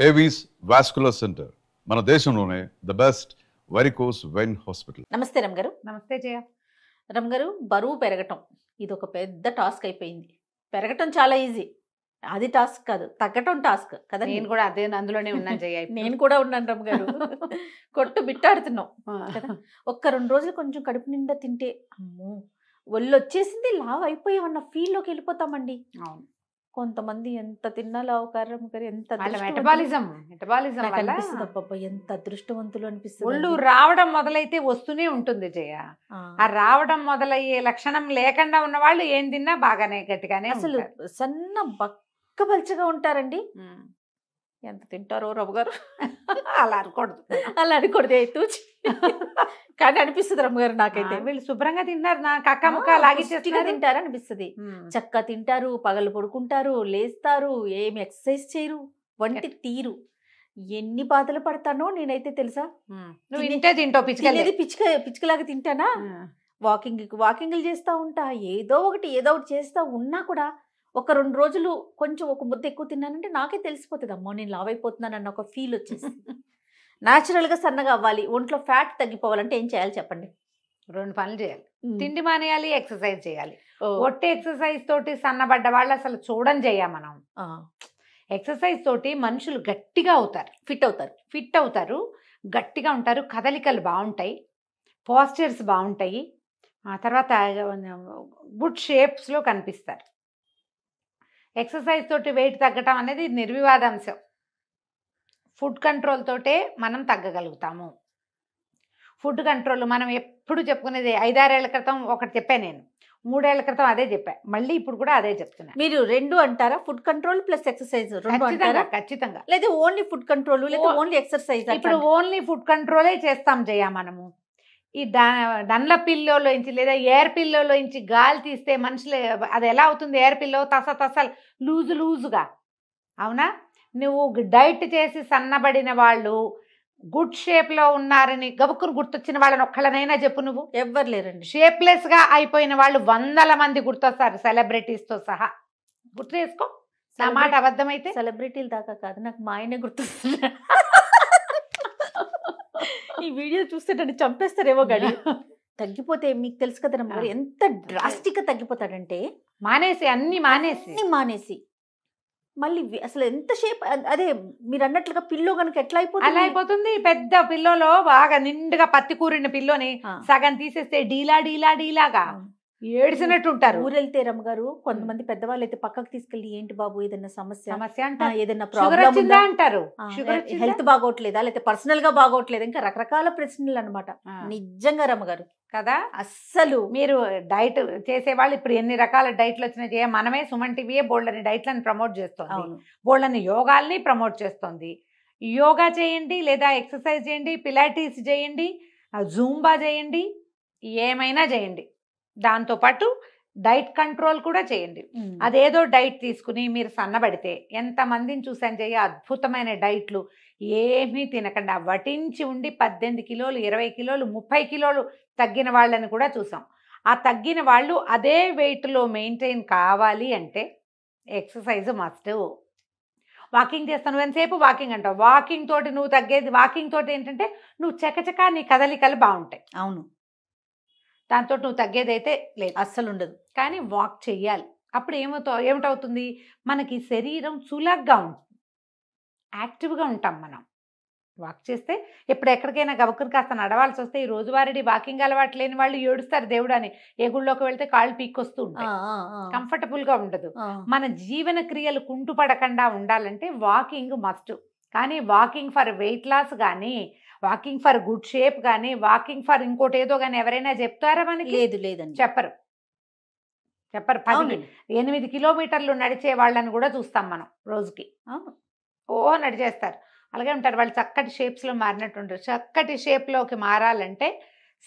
Avis vascular centre మన దేశంలోనే the best varicose vein hospital. నమస్తే రమ్ గారు. నమస్తే జయ. రమ్ గారు, బరువు పెరగటం ఇది ఒక పెద్ద టాస్క్ అయిపోయింది. పెరగటం చాలా ఈజీ, అది టాస్క్ కాదు, తగ్గటం టాస్క్ కదా. నేను కూడా అదే అందులోనే ఉన్నాను జయ. నేను కూడా ఉన్నాను రమ్ గారు. కొట్టు బిట్టాడుతున్నాం కదా. ఒక్క 2 రోజులు కొంచెం కడుపు నిండా తింటే అమ్మో ఒళ్ళు వచ్చేసింది, లావు అయిపోయామన్న ఫీల్లోకి వెళ్ళిపోతామండి. అవును, కొంతమంది ఎంత తిన్నా లావు కారం గారు, ఎంత మెటబాలిజం వల్ల అనిపిస్తుంది. అబ్బబ్బా ఎంత అదృష్టవంతులు అనిపిస్తుంది. ఒళ్ళు రావడం మొదలైతే వస్తూనే ఉంటుంది జయ. ఆ రావడం మొదలయ్యే లక్షణం లేకుండా ఉన్న వాళ్ళు ఏం తిన్నా బాగానే గట్టిగానే అసలు సన్న బక్క బల్చగా ఉంటారండి. ఎంత తింటారో రఘు గారు. అలా అనకూడదు, అలా అనకూడదు తూచి కానీ అనిపిస్తుంది రమ్మ గారు నాకైతే. వీళ్ళు శుభ్రంగా తిన్నారు, నా కక్క ముక్క లాగిచ్చేట్టుగా తింటారు అనిపిస్తుంది. చక్కగా తింటారు, పగలు పడుకుంటారు, లేస్తారు, ఏమి ఎక్సర్సైజ్ చేయరు, వంటి తీరు. ఎన్ని బాధలు పడతానో నేనైతే తెలుసా. నువ్వు ఇంటే తింటావు, పిచ్చుకలాగా తింటానా. వాకింగ్లు చేస్తా ఉంటా, ఏదో ఒకటి చేస్తా ఉన్నా కూడా ఒక 2 రోజులు కొంచెం ఒక ముద్ద ఎక్కువ తిన్నానంటే నాకే తెలిసిపోతుంది, అమ్మో నేను లావ్ అయిపోతున్నాను అన్న ఒక ఫీల్ వచ్చేసి. న్యాచురల్గా సన్నగా అవ్వాలి, ఒంట్లో ఫ్యాట్ తగ్గిపోవాలంటే ఏం చేయాలి చెప్పండి? 2 పనులు చేయాలి. తిండి మానేయాలి, ఎక్సర్సైజ్ చేయాలి. ఒట్టి ఎక్సర్సైజ్ తోటి సన్నబడ్డ వాళ్ళు అసలు చూడని చేయ. మనం ఎక్సర్సైజ్ తోటి మనుషులు గట్టిగా అవుతారు, ఫిట్ అవుతారు, గట్టిగా ఉంటారు, కదలికలు బాగుంటాయి, పోస్చర్స్ బాగుంటాయి, ఆ తర్వాత గుడ్ షేప్స్లో కనిపిస్తారు. ఎక్సర్సైజ్ తోటి వెయిట్ తగ్గటం అనేది నిర్వివాదాంశం. ఫుడ్ కంట్రోల్ తోటే మనం తగ్గగలుగుతాము. ఫుడ్ కంట్రోల్ మనం ఎప్పుడు చెప్పుకునేది. 5-6 ఏళ్ల క్రితం ఒకటి చెప్పాను నేను, 3 ఏళ్ల క్రితం అదే చెప్పా, మళ్ళీ ఇప్పుడు కూడా అదే చెప్తున్నా. మీరు 2 అంటారా? ఫుడ్ కంట్రోల్ ప్లస్ ఎక్సర్సైజ్ ఖచ్చితంగా. లేదా ఓన్లీ ఫుడ్ కంట్రోల్ లేదా ఓన్లీ ఎక్సర్సైజ్? ఇప్పుడు ఓన్లీ ఫుడ్ కంట్రోలే చేస్తాం జయ. మనము ఈ డండ్ల పిల్లోలోంచి లేదా ఎయిర్ పిల్లోలోంచి గాలి తీస్తే మనుషులు అది ఎలా అవుతుంది? ఎయిర్ పిల్లో తసలు లూజుగా, అవునా? నువ్వు డైట్ చేసి సన్నబడిన వాళ్ళు గుడ్ షేప్లో ఉన్నారని గబుక్కును గుర్తొచ్చిన వాళ్ళని ఒక్కళ్ళనైనా చెప్పు. నువ్వు ఎవ్వరు లేరండి. షేప్లెస్గా అయిపోయిన వాళ్ళు 100 మంది గుర్తొస్తారు, సెలబ్రిటీస్తో సహా. గుర్తు చేసుకో, నా మాట అబద్ధమైతే. సెలబ్రిటీలు దాకా కాదు, నాకు మా ఆయనే గుర్తొస్తున్నా. ఈ వీడియో చూస్తే నన్ను చంపేస్తారేమో గాడి. తగ్గిపోతే మీకు తెలుసు కదా రమ్మ గారు, ఎంత డ్రాస్టిక్ గా తగ్గిపోతాడంటే అన్ని మానేసి మళ్ళీ అసలు ఎంత షేప్. అదే మీరు అన్నట్లుగా పిల్లో కనుక ఎట్లా అలా అయిపోతుంది. పెద్ద పిల్లోలో బాగా నిండుగా పత్తి కూరిన పిల్లోని సగం తీసేస్తే డీలాగా ఏడ్చినట్టు ఉంటారు. ఊరెళ్తే రమ్మ గారు కొంతమంది పెద్దవాళ్ళు అయితే పక్కకు తీసుకెళ్ళి, ఏంటి బాబు ఏదైనా సమస్య ఏదైనా ప్రాబ్లం అంటారు, హెల్త్ బాగోట్లేదా, లేకపోతే పర్సనల్ గా బాగోట్లేదా, ఇంకా రకరకాల ప్రశ్నలు అనమాట. నిజంగా రమ్మ గారు కదా. అస్సలు మీరు డైట్ చేసేవాళ్ళు ఇప్పుడు ఎన్ని రకాల డైట్లు వచ్చినాయి. మనమే సుమన్ టీవీయే బోల్డని డైట్లను ప్రమోట్ చేస్తుంది, బోల్డని యోగాల్ని ప్రమోట్ చేస్తుంది. యోగా చేయండి, లేదా ఎక్సర్సైజ్ చేయండి, పిలాటిస్ చేయండి, జూంబా చేయండి, ఏమైనా చేయండి. దాంతోపాటు డైట్ కంట్రోల్ కూడా చేయండి. అదేదో డైట్ తీసుకుని మీరు సన్నబడితే ఎంతమందిని చూసాను చేయ, అద్భుతమైన డైట్లు ఏమీ తినకుండా వటించి ఉండి 18 కిలోలు, 20 కిలోలు, 30 కిలోలు తగ్గిన వాళ్ళని కూడా చూసాం. ఆ తగ్గిన వాళ్ళు అదే వెయిట్లో మెయింటైన్ కావాలి అంటే ఎక్సర్సైజ్ మస్ట్. వాకింగ్ చేస్తాను, ఎంతసేపు వాకింగ్ అంటావు. వాకింగ్ తోటి నువ్వు తగ్గేది, వాకింగ్ తోటి ఏంటంటే నువ్వు చకచకా నీ కదలికలు బాగుంటాయి. అవును, దాంతో నువ్వు తగ్గేదైతే లేదు, అస్సలు ఉండదు. కానీ వాక్ చెయ్యాలి. అప్పుడు ఏమిటవుతుంది, మనకి శరీరం సులగ్గా ఉంటుంది, యాక్టివ్గా ఉంటాం. మనం వాక్ చేస్తే ఇప్పుడు ఎక్కడికైనా గబుక్కుని కాస్త నడవాల్సి వస్తే, ఈ రోజువారీ వాకింగ్ అలవాటు లేని వాళ్ళు ఏడుస్తారు దేవుడు అని. ఏ గుళ్ళోకి వెళ్తే కాళ్ళు పీక్కొస్తూ ఉంటాయి, కంఫర్టబుల్గా ఉండదు. మన జీవన క్రియలు కుంటుపడకుండా ఉండాలంటే వాకింగ్ మస్ట్. కానీ వాకింగ్ ఫర్ వెయిట్ లాస్ కానీ, వాకింగ్ ఫర్ గుడ్ షేప్ కానీ, వాకింగ్ ఫర్ ఇంకోటి ఏదో కానీ ఎవరైనా చెప్తారా మనకి? లేదండి, చెప్పరు. 8 కిలోమీటర్లు నడిచే వాళ్ళని కూడా చూస్తాం మనం రోజుకి. నడిచేస్తారు, అలాగే ఉంటారు. వాళ్ళు చక్కటి షేప్స్లో మారినట్టు ఉంటారు. చక్కటి షేప్లోకి మారాలంటే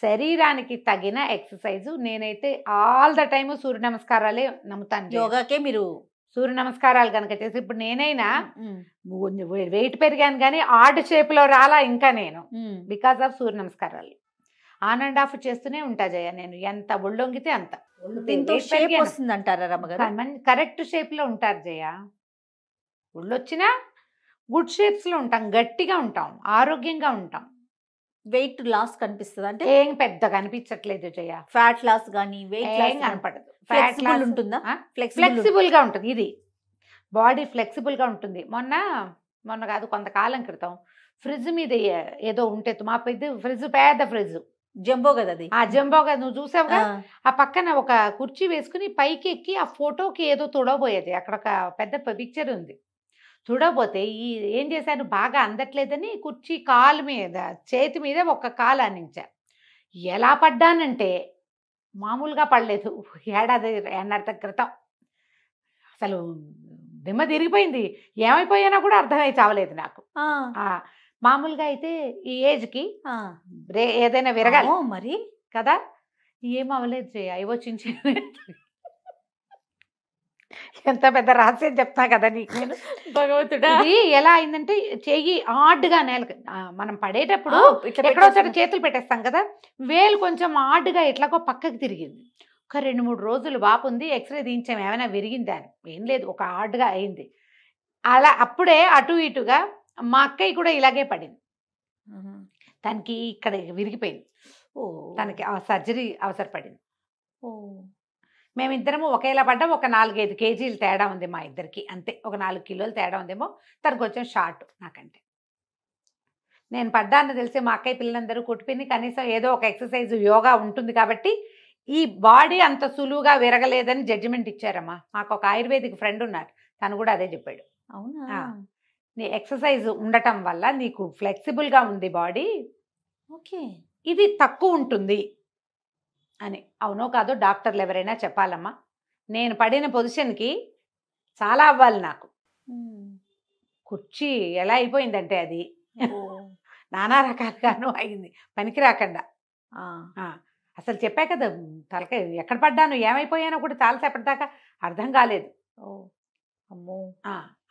శరీరానికి తగిన ఎక్సర్సైజు. నేనైతే ఆల్ ద టైమ్ సూర్య నమస్కారాలే నమ్ముతాను. యోగాకే మీరు సూర్య నమస్కారాలు కనుక చేసి, ఇప్పుడు నేనైనా వెయిట్ పెరిగాను కానీ ఆర్డ్ షేప్లో రాలా ఇంకా నేను, బికాస్ ఆఫ్ సూర్య నమస్కారాలు. ఆన్ అండ్ ఆఫ్ చేస్తూనే ఉంటా జయ. నేను ఎంత ఒళ్ళొంగితే అంత వస్తుంది అంటారా రమ్మగారు? కరెక్ట్ షేప్లో ఉంటారు జయ. ఒళ్ళొచ్చినా గుడ్ షేప్స్లో ఉంటాం, గట్టిగా ఉంటాం, ఆరోగ్యంగా ఉంటాం. వెయిట్ లాస్ కనిపిస్తుంది అంటే ఏం పెద్దగా అనిపించట్లేదు జయ, ఫ్యాట్ లాస్ కానీ వెయిట్ ఏం లాస్ కనపడదు. ఫ్లెక్సిబుల్ ఉంటుందా? ఫ్లెక్సిబుల్గా ఉంటుంది, ఇది బాడీ ఫ్లెక్సిబుల్గా ఉంటుంది. మొన్న కాదు కొంతకాలం క్రితం ఫ్రిడ్జ్ మీద ఏదో ఉంటే మా పెద్ద ఫ్రిడ్జ్, పెద్ద ఫ్రిడ్జ్, జంబో కదా అది. ఆ జంబోగా నువ్వు చూసావుగా, ఆ పక్కన ఒక కుర్చీ వేసుకుని పైకి ఎక్కి ఆ ఫోటోకి ఏదో తుడవబోయేది. అక్కడ ఒక పెద్ద పిక్చర్ ఉంది. తుడవబోతే ఏం చేశాను, బాగా అందట్లేదని కుర్చీ కాలు మీద, చేతి మీద ఒక కాలు ఆనించా. ఎలా పడ్డానంటే మామూలుగా పడలేదు. ఏడాది క్రితం అసలు దిమ్మ తిరిగిపోయింది. ఏమైపోయానో కూడా అర్థమై చావలేదు నాకు. మామూలుగా అయితే ఈ ఏజ్కి ఏదైనా విరగాలి మరి కదా, ఏం అవ్వలేదు జయ, ఏవో చిన్న ఎంత పెద్ద రహస్యం చెప్తా కదా నీకు నేను. భగవంతుడా, ఇది ఎలా అయిందంటే చెయ్యి ఆడ్గా నేలకు, మనం పడేటప్పుడు ఎక్కడో చోట చేతులు పెట్టేస్తాం కదా, వేలు కొంచెం ఆడ్గా ఎట్లాగో పక్కకి తిరిగింది. ఒక 2-3 రోజులు వాపు ఉంది. ఎక్స్రే తీయించాం, ఏమైనా విరిగిందా అని. ఏం లేదు, ఒక ఆడ్గా అయింది. అలా అప్పుడే అటు ఇటుగా మా అక్కయ్య కూడా ఇలాగే పడింది. తనకి ఇక్కడ విరిగిపోయింది, తనకి ఆ సర్జరీ అవసరపడింది. మేమిద్దరము ఒకేలా పడ్డాం. ఒక 4-5 కేజీలు తేడా ఉంది మా ఇద్దరికి, అంతే. ఒక 4 కిలోలు తేడా ఉందేమో. తనకు కొంచెం షార్ట్ నాకంటే. నేను పడ్డాన్ని తెలిసి మా అక్కయ్య పిల్లలందరూ కుట్టిపిని కనీసం ఏదో ఒక ఎక్సర్సైజ్, యోగా ఉంటుంది కాబట్టి ఈ బాడీ అంత సులువుగా విరగలేదని జడ్జిమెంట్ ఇచ్చారమ్మా. మాకు ఒక ఆయుర్వేదిక్ ఫ్రెండ్ ఉన్నారు, తను కూడా అదే చెప్పాడు. అవునా, నీ ఎక్సర్సైజ్ ఉండటం వల్ల నీకు ఫ్లెక్సిబుల్గా ఉంది బాడీ, ఓకే, ఇది తక్కువ ఉంటుంది అని. అవునో కాదో డాక్టర్లు ఎవరైనా చెప్పాలమ్మా. నేను పడిన పొజిషన్కి చాలా అవ్వాలి నాకు. కుర్చీ ఎలా అయిపోయిందంటే అది నానా రకాలుగాను అయింది, పనికి రాకుండా. అసలు చెప్పా కదా, తలకాయ ఎక్కడ పడ్డాను, ఏమైపోయానో కూడా చాలాసేపటి దాకా అర్థం కాలేదు. అమ్మో,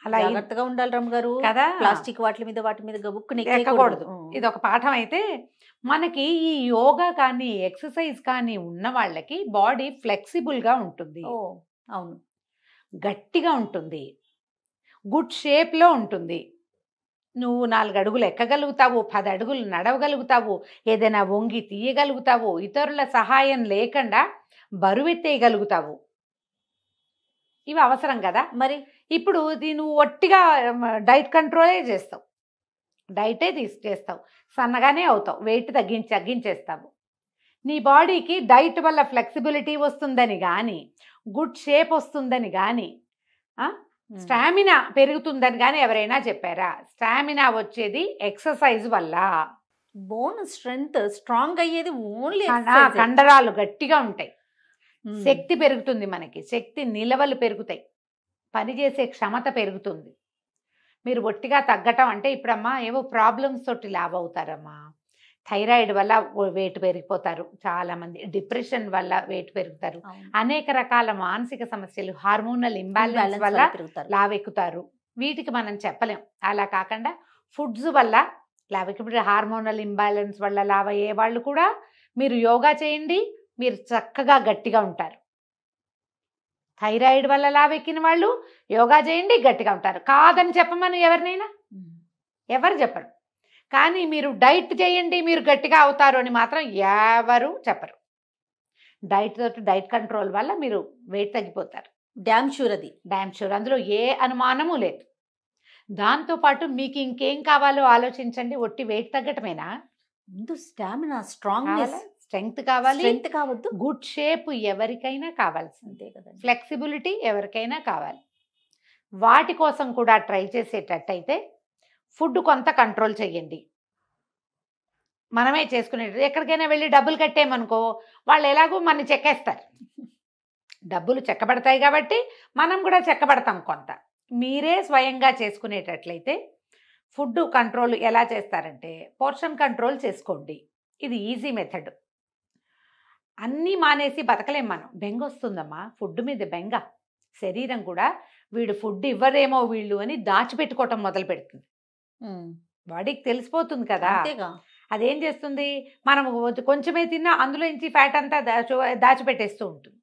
అలా జాగ్రత్తగా ఉండాలి రమ్మ గారు కదా. ప్లాస్టిక్ వాటి మీద గబుక్కుని ఎక్కకూడదు. ఇది ఒక పాఠం. అయితే మనకి ఈ యోగా కానీ ఎక్సర్సైజ్ కానీ ఉన్న వాళ్ళకి బాడీ ఫ్లెక్సిబుల్గా ఉంటుంది. అవును, గట్టిగా ఉంటుంది, గుడ్ షేప్లో ఉంటుంది. నువ్వు 4 అడుగులు ఎక్కగలుగుతావు, 10 అడుగులు నడవగలుగుతావు, ఏదైనా వంగి తీయగలుగుతావు, ఇతరుల సహాయం లేకుండా బరువెత్తేయగలుగుతావు. ఇవి అవసరం కదా. మరి ఇప్పుడు నువ్వు ఒట్టిగా డైట్ కంట్రోలే చేస్తావు, డైటే చేస్తావు, సన్నగానే అవుతావు, వెయిట్ తగ్గించేస్తావు. నీ బాడీకి డైట్ వల్ల ఫ్లెక్సిబిలిటీ వస్తుందని కానీ, గుడ్ షేప్ వస్తుందని కానీ, స్టామినా పెరుగుతుందని కానీ ఎవరైనా చెప్పారా? స్టామినా వచ్చేది ఎక్సర్సైజ్ వల్ల. బోన్ స్ట్రెంగ్త్ స్ట్రాంగ్ అయ్యేది ఓన్లీ కండరాలు గట్టిగా ఉంటాయి, శక్తి పెరుగుతుంది, మనకి శక్తి నిలవలు పెరుగుతాయి, పనిచేసే క్షమత పెరుగుతుంది. మీరు ఒట్టిగా తగ్గటం అంటే ఇప్పుడమ్మా ఏవో ప్రాబ్లమ్స్ తోటి లావ్ అవుతారమ్మా. థైరాయిడ్ వల్ల వెయిట్ పెరిగిపోతారు చాలామంది, డిప్రెషన్ వల్ల వెయిట్ పెరుగుతారు, అనేక రకాల మానసిక సమస్యలు, హార్మోనల్ ఇంబ్యాలెన్స్ వల్ల లావ్ ఎక్కుతారు. వీటికి మనం చెప్పలేం. అలా కాకుండా ఫుడ్స్ వల్ల లావ్, ఇప్పుడు హార్మోనల్ ఇంబ్యాలెన్స్ వల్ల లావ్ అయ్యే వాళ్ళు కూడా మీరు యోగా చేయండి, మీరు చక్కగా గట్టిగా ఉంటారు. థైరాయిడ్ వల్ల లావెక్కిన వాళ్ళు యోగా చేయండి, గట్టిగా ఉంటారు. కాదని చెప్పమని ఎవరినైనా ఎవరు చెప్పరు. కానీ మీరు డైట్ చేయండి మీరు గట్టిగా అవుతారు అని మాత్రం ఎవరు చెప్పరు. డైట్ కంట్రోల్ వల్ల మీరు వెయిట్ తగ్గిపోతారు, డ్యామ్ షూర్. అది డ్యామ్ షూర్, అందులో ఏ అనుమానము లేదు. దాంతోపాటు మీకు ఇంకేం కావాలో ఆలోచించండి. ఒట్టి వెయిట్ తగ్గటమేనా? ముందు స్టామినా, స్ట్రాంగ్నెస్, స్ట్రెంగ్త్ కావాలి, స్ట్రెంగ్త్ కావద్దు, గుడ్ షేప్ ఎవరికైనా కావాల్సిందే కదా, ఫ్లెక్సిబిలిటీ ఎవరికైనా కావాలి. వాటి కోసం కూడా ట్రై చేసేటట్టయితే ఫుడ్ కొంత కంట్రోల్ చేయండి. మనమే చేసుకునేది. ఎక్కడికైనా వెళ్ళి డబ్బులు కట్టేమనుకో వాళ్ళు ఎలాగో మన చెక్కేస్తారు. డబ్బులు చెక్కబడతాయి కాబట్టి మనం కూడా చెక్కబడతాం కొంత. మీరే స్వయంగా చేసుకునేటట్లయితే ఫుడ్ కంట్రోల్ ఎలా చేస్తారంటే పోర్షన్ కంట్రోల్ చేసుకోండి. ఇది ఈజీ మెథడ్. అన్నీ మానేసి బతకలేం మనం. బెంగ వస్తుందమ్మా, ఫుడ్ మీద బెంగ. శరీరం కూడా వీడు ఫుడ్ ఇవ్వరేమో వీళ్ళు అని దాచిపెట్టుకోవటం మొదలు పెడుతుంది. బాడీకి తెలిసిపోతుంది కదా. అదేం చేస్తుంది, మనం కొంచెమే తిన్నా అందులోంచి ఫ్యాట్ అంతా దాచిపెట్టేస్తూ ఉంటుంది,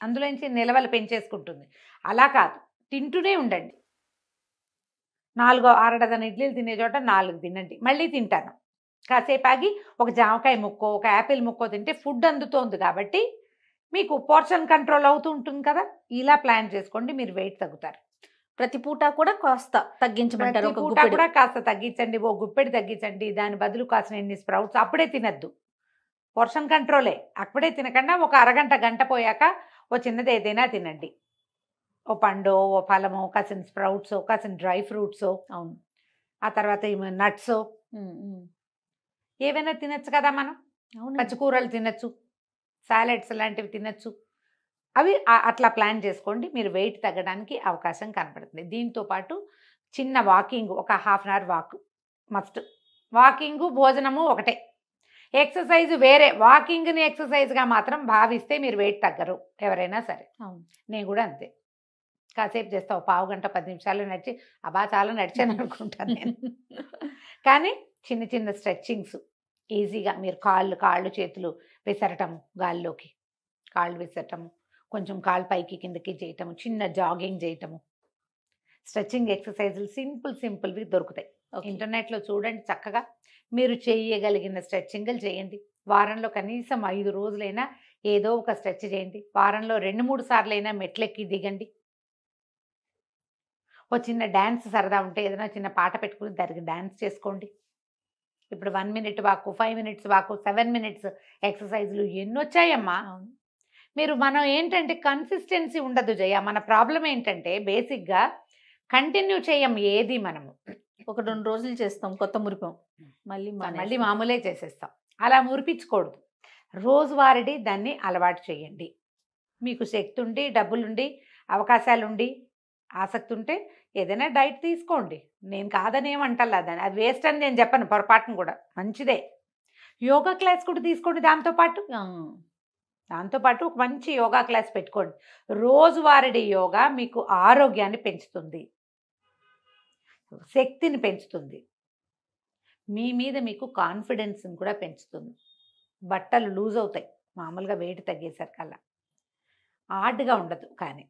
అందులోంచి నిలవలు పెంచేసుకుంటుంది. అలా కాదు, తింటూనే ఉండండి. 6 డజన్ ఇడ్లీలు తినే చోట 4 తినండి, మళ్ళీ తింటాను. కాసేపు ఆగి ఒక జామకాయ ముక్కో ఒక యాపిల్ ముక్కో తింటే ఫుడ్ అందుతోంది కాబట్టి మీకు పోర్షన్ కంట్రోల్ అవుతూ ఉంటుంది కదా. ఇలా ప్లాన్ చేసుకోండి, మీరు వెయిట్ తగ్గుతారు. ప్రతి పూట కూడా కాస్త తగ్గించమంటారు. ప్రతి ఒక పూట గుప్పెడు. కూడా కాస్త తగ్గించండి, ఓ గుప్పెడు తగ్గించండి. దాని బదులు కాసిన ఎన్ని స్ప్రౌట్స్ అప్పుడే తినద్దు, పోర్షన్ కంట్రోలే. అప్పుడే తినకుండా ఒక అరగంట గంట పోయాక ఓ చిన్నది ఏదైనా తినండి. ఓ పండో ఓ ఫలమో కాసిన స్ప్రౌట్స్ కాసిన డ్రై ఫ్రూట్స్, అవును. ఆ తర్వాత నట్స్ ఏవైనా తినచ్చు కదా మనం. అవును. పచ్చికూరలు తినచ్చు, సాలెడ్స్ లాంటివి తినచ్చు. అవి అట్లా ప్లాన్ చేసుకోండి, మీరు వెయిట్ తగ్గడానికి అవకాశం కనపడుతుంది. దీంతో పాటు చిన్న వాకింగ్, ఒక half an hour walk must. Walking భోజనము ఒకటే, ఎక్సర్సైజ్ వేరే. వాకింగ్ని ఎక్సర్సైజ్గా మాత్రం భావిస్తే మీరు వెయిట్ తగ్గరు ఎవరైనా సరే. అవును. నేను కూడా అంతే, కాసేపు చేస్తావు, పావు గంట 10 నిమిషాలు నడిచి అబ్బా చాలా నడిచాను అనుకుంటాను నేను. కానీ చిన్న చిన్న స్ట్రెచ్చింగ్స్ ఈజీగా మీరు కాళ్ళు చేతులు విసరటము, గాల్లోకి కాళ్ళు విసరటము, కొంచెం కాళ్ళు పైకి కిందకి చేయటము, చిన్న జాగింగ్ చేయటము, స్ట్రెచ్చింగ్ ఎక్సర్సైజులు సింపుల్వి దొరుకుతాయి. ఇంటర్నెట్లో చూడండి, చక్కగా మీరు చేయగలిగిన స్ట్రెచ్చింగ్లు చేయండి. వారంలో కనీసం 5 రోజులైనా ఏదో ఒక స్ట్రెచ్ చేయండి. వారంలో 2-3 సార్లైనా మెట్లెక్కి దిగండి. ఓ చిన్న డ్యాన్స్ సరదా ఉంటే ఏదైనా చిన్న పాట పెట్టుకుని దానికి డ్యాన్స్ చేసుకోండి. ఇప్పుడు 1 మినిట్ వాకు, 5 మినిట్స్ వాకు, 7 మినిట్స్ ఎక్సర్సైజులు ఎన్నొచ్చాయమ్మా. మనం ఏంటంటే కన్సిస్టెన్సీ ఉండదు జయ. మన ప్రాబ్లం ఏంటంటే బేసిక్గా కంటిన్యూ చేయం ఏది. మనము ఒక 2 రోజులు చేస్తాం, కొత్త మురిపం, మళ్ళీ మామూలే చేసేస్తాం. అలా మురిపించకూడదు. రోజువారీ దాన్ని అలవాటు చేయండి. మీకు శక్తి ఉండి, డబ్బులుండి, అవకాశాలుండి, ఆసక్తి ఉంటే ఏదైనా డైట్ తీసుకోండి. నేను కాదనేమంటల్లా, దాన్ని అది వేస్ట్ అని నేను చెప్పను పొరపాటును కూడా, మంచిదే. యోగా క్లాస్ కూడా తీసుకోండి దాంతోపాటు ఒక మంచి యోగా క్లాస్ పెట్టుకోండి. రోజువారీ యోగా మీకు ఆరోగ్యాన్ని పెంచుతుంది, శక్తిని పెంచుతుంది, మీ మీద మీకు కాన్ఫిడెన్స్ని కూడా పెంచుతుంది. బట్టలు లూజ్ అవుతాయి మామూలుగా వెయిట్ తగ్గేసరికల్లా, ఆర్డ్గా ఉండదు. కానీ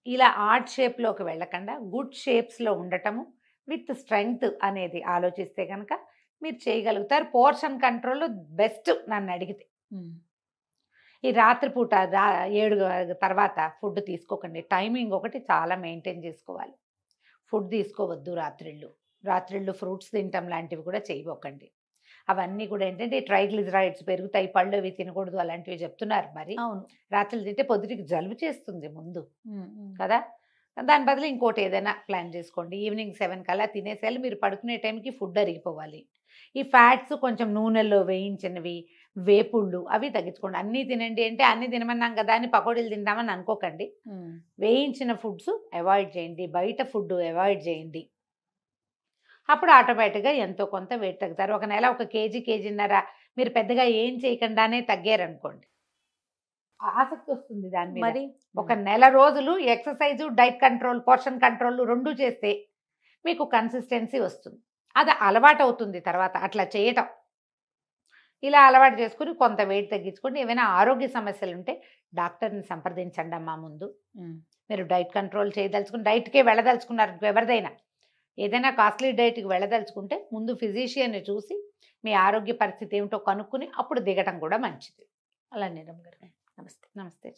ఇలా ఆర్డ్ షేప్లోకి వెళ్ళకుండా గుడ్ షేప్స్లో ఉండటము విత్ స్ట్రెంగ్త్ అనేది ఆలోచిస్తే కనుక మీరు చేయగలుగుతారు. పోర్షన్ కంట్రోల్ బెస్ట్ నన్ను అడిగితే. ఈ రాత్రిపూట 7 తర్వాత ఫుడ్ తీసుకోకండి. టైమింగ్ ఒకటి చాలా మెయింటైన్ చేసుకోవాలి. ఫుడ్ తీసుకోవద్దు రాత్రిళ్ళు ఫ్రూట్స్ తినటం లాంటివి కూడా చేయబోకండి. అవన్నీ కూడా ఏంటంటే ట్రైగ్లిజరైడ్స్ పెరుగుతాయి, పళ్ళు అవి తినకూడదు అలాంటివి చెప్తున్నారు. మరి అవును, రాత్రులు తింటే పొద్దుటికి జలుబు చేస్తుంది ముందు కదా. దాని బదులు ఇంకోటి ఏదైనా ప్లాన్ చేసుకోండి. ఈవినింగ్ 7 కల్లా తినేసేయాలి. మీరు పడుకునే టైంకి ఫుడ్ అరిగిపోవాలి. ఈ ఫ్యాట్స్ కొంచెం నూనెల్లో వేయించినవి, వేపుళ్ళు అవి తగ్గించుకోండి. అన్నీ తినండి అంటే అన్నీ తినమన్నాం కదా అని పకోడీలు తింటామని అనుకోకండి. వేయించిన ఫుడ్స్ అవాయిడ్ చేయండి, బయట ఫుడ్ అవాయిడ్ చేయండి. అప్పుడు ఆటోమేటిక్గా ఎంతో కొంత వెయిట్ తగ్గుతారు. ఒక నెల 1 కేజీ, కేజీన్నర మీరు పెద్దగా ఏం చేయకుండానే తగ్గారనుకోండి, ఆసక్తి వస్తుంది దాని మీద. మరి ఒక నెల రోజులు exercise, diet control, portion control 2 చేస్తే మీకు కన్సిస్టెన్సీ వస్తుంది. అది అలవాటు అవుతుంది తర్వాత అట్లా చేయటం. ఇలా అలవాటు చేసుకుని కొంత వెయిట్ తగ్గించుకోండి. ఏమైనా ఆరోగ్య సమస్యలు ఉంటే డాక్టర్ని సంప్రదించండి అమ్మా. ముందు మీరు డైట్ కంట్రోల్ చేయదలుచుకుని డైట్కే వెళ్ళదలుచుకున్నారు, ఎవరిదైనా ఏదైనా కాస్ట్లీ డైట్కి వెళ్ళదలుచుకుంటే ముందు ఫిజిషియన్ని చూసి మీ ఆరోగ్య పరిస్థితి ఏమిటో కనుక్కుని అప్పుడు దిగటం కూడా మంచిది. అలానే రమ్మ గారు. నమస్తే. నమస్తే.